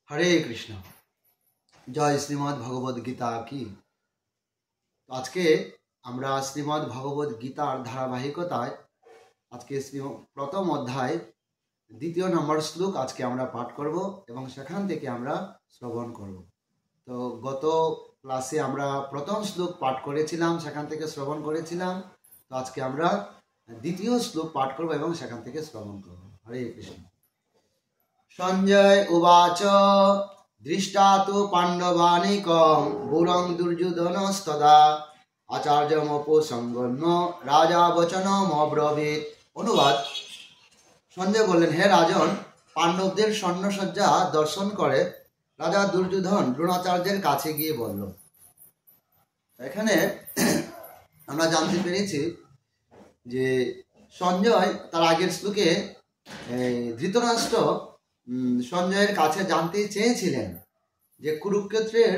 হরে কৃষ্ণ। জয় শ্রীমদ্ ভগবদ গীতা কি। আজকে আমরা শ্রীমদ্ ভগবদ গীতার ধারাবাহিকতায় আজকে প্রথম অধ্যায় 2 নম্বর শ্লোক আজকে আমরা পাঠ করব এবং সেখান থেকে আমরা শ্রবণ করব। তো গত ক্লাসে আমরা প্রথম শ্লোক পাঠ করেছিলাম, সেখান থেকে শ্রবণ করেছিলাম। তো আজকে আমরা 2য় শ্লোক পাঠ করব এবং সেখান থেকে শ্রবণ করব। হরে কৃষ্ণ। সঞ্জয় উবাচ দৃষ্টা তু পাণ্ডবানিকং গুরং দুর্যোধনস্তদা আচার্যমপসঙ্গম্য রাজা বচনম অব্রবীত। অনুবাদ: সঞ্জয় বললেন, হে রাজন, পাণ্ডবদের স্বর্ণসজ্জা দর্শন করে রাজা দুর্যোধন দ্রোণাচার্যের কাছে গিয়ে বলল। এখানে আমরা জানতে পেরেছি যে সঞ্জয় তার আগের শ্লোকে ধৃতরাষ্ট্র সঞ্জয়ের কাছে জানতে চেয়েছিলেন যে কুরুক্ষেত্রের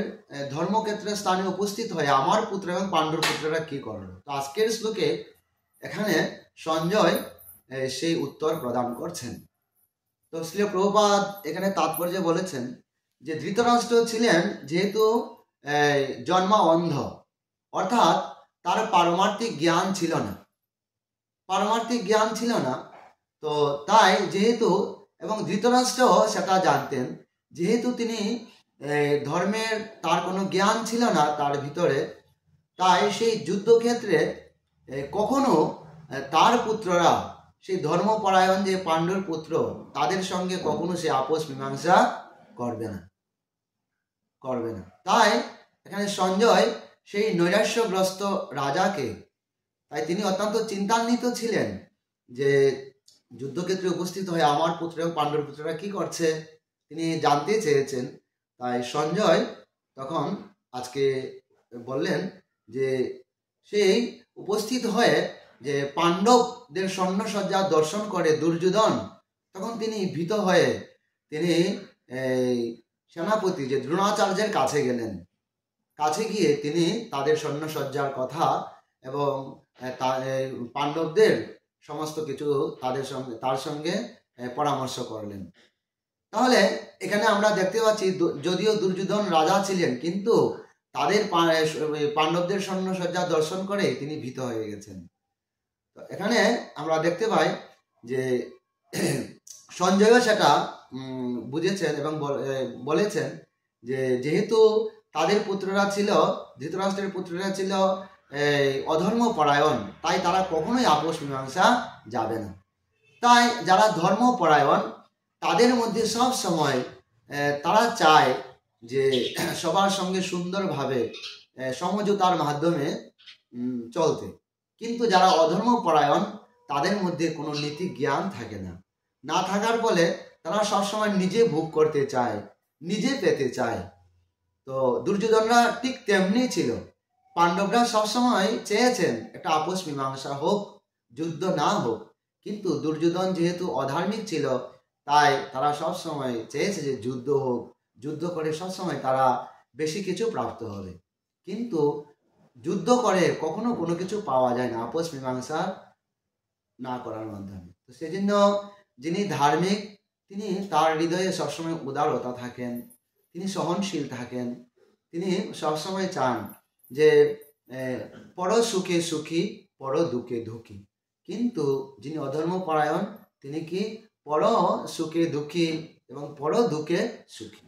ধর্মক্ষেত্রের স্থানে উপস্থিত হয়ে আমার পুত্র এবং পাণ্ডুর পুত্ররা কি করলো। তো আজকের শ্লোকে এখানে সঞ্জয় সেই উত্তর প্রদান করছেন। তো শ্রী প্রভুপাদ এখানে তাৎপর্য বলেছেন যে ধৃতরাষ্ট্র ছিলেন যেহেতু জন্মা অন্ধ, অর্থাৎ তার পারমার্থিক জ্ঞান ছিল না। তো তাই যেহেতু, এবং ধৃতরাষ্ট্র সেটা জানতেন, যেহেতু তিনি ধর্মের তার কোনো জ্ঞান ছিল না তার ভিতরে, তাই সেই যুদ্ধক্ষেত্রে কখনো তার পুত্ররা, সেই ধর্মপরায়ণ যে পাণ্ডুর পুত্র, তাদের সঙ্গে কখনো সে আপোষ মীমাংসা করবে না। তাই এখানে সঞ্জয় সেই নৈরাশ্যগ্রস্ত রাজাকে, তাই তিনি অত্যন্ত চিন্তান্বিত ছিলেন যে যুদ্ধক্ষেত্রে উপস্থিত হয়ে আমার পুত্র এবং পাণ্ডুর পুত্ররা কি করছে, তিনি জানতে চেয়েছেন। তাই সঞ্জয় তখন আজকে বললেন যে সেই উপস্থিত হয়ে যে পাণ্ডবদের স্বর্ণসজ্জা দর্শন করে দুর্যোধন, তখন তিনি ভীত হয়ে তিনি সেনাপতি যে দ্রোণাচার্যের কাছে গেলেন। কাছে গিয়ে তিনি তাদের স্বর্ণসজ্জার কথা এবং পাণ্ডবদের সমস্ত কিছু তার সঙ্গে পরামর্শ করলেন। তাহলে এখানে আমরা দেখতে পাচ্ছি, যদিও দুর্যোধন রাজা ছিলেন, কিন্তু তাদের পাণ্ডবদের স্বর্ণসজ্জা দর্শন করে তিনি ভীত হয়ে গেছেন। তো এখানে আমরা দেখতে পাই যে সঞ্জয়ও সেটা বুঝেছেন এবং বলেছেন যে যেহেতু তাদের পুত্ররা ছিল, ধৃতরাষ্ট্রের পুত্ররা ছিল অধর্মপরায়ণ, তাই তারা কখনোই আপোষ মীমাংসা যাবে না। তাই যারা ধর্মপরায়ণ তাদের মধ্যে সব সময় তারা চায় যে সবার সঙ্গে সুন্দরভাবে সমঝোতার মাধ্যমে চলতে। কিন্তু যারা অধর্মপরায়ণ তাদের মধ্যে কোনো নীতি জ্ঞান থাকে না থাকার ফলে তারা সবসময় নিজে ভোগ করতে চায়, নিজে পেতে চায়। তো দুর্যোধনরা ঠিক তেমনি ছিল। পাণ্ডবরা সবসময় চেয়েছেন একটা আপোষ মীমাংসা হোক, যুদ্ধ না হোক, কিন্তু দুর্যোধন যেহেতু অধার্মিক ছিল, তাই তারা সবসময় চেয়েছে যে যুদ্ধ হোক, যুদ্ধ করে সবসময় তারা বেশি কিছু প্রাপ্ত হবে। কিন্তু যুদ্ধ করে কখনো কোনো কিছু পাওয়া যায় না আপোষ মীমাংসা না করার মাধ্যমে। তো সেজন্য যিনি ধার্মিক, তিনি তার হৃদয়ে সবসময় উদারতা থাকেন, তিনি সহনশীল থাকেন, তিনি সবসময় চান যে পর সুখে সুখী, পর দুঃখে দুঃখী। কিন্তু যিনি অধর্মপরায়ণ, তিনি কি পর সুখে দুঃখী এবং পর দুঃখে সুখী।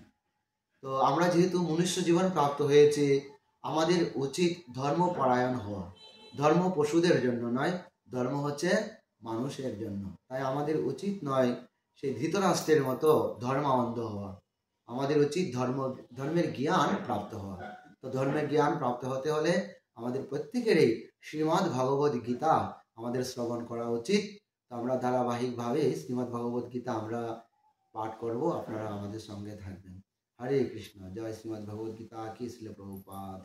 তো আমরা যেহেতু মনুষ্য জীবন প্রাপ্ত হয়েছে, আমাদের উচিত ধর্মপরায়ণ হওয়া। ধর্ম পশুদের জন্য নয়, ধর্ম হচ্ছে মানুষের জন্য। তাই আমাদের উচিত নয় সেই ধৃতরাষ্ট্রের মতো ধর্মান্ধ হওয়া। আমাদের উচিত ধর্মের জ্ঞান প্রাপ্ত হওয়া। তো ধর্মের জ্ঞান প্রাপ্ত হতে হলে আমাদের প্রত্যেকেরই শ্রীমদ্ ভগবদ গীতা আমাদের শ্রবণ করা উচিত। তো আমরা ধারাবাহিকভাবে শ্রীমদ্ ভগবদ গীতা আমরা পাঠ করব, আপনারা আমাদের সঙ্গে থাকবেন। হরে কৃষ্ণ। জয় শ্রীমদ্ ভগবদ গীতা কি। শ্রীল প্রভুপাদ।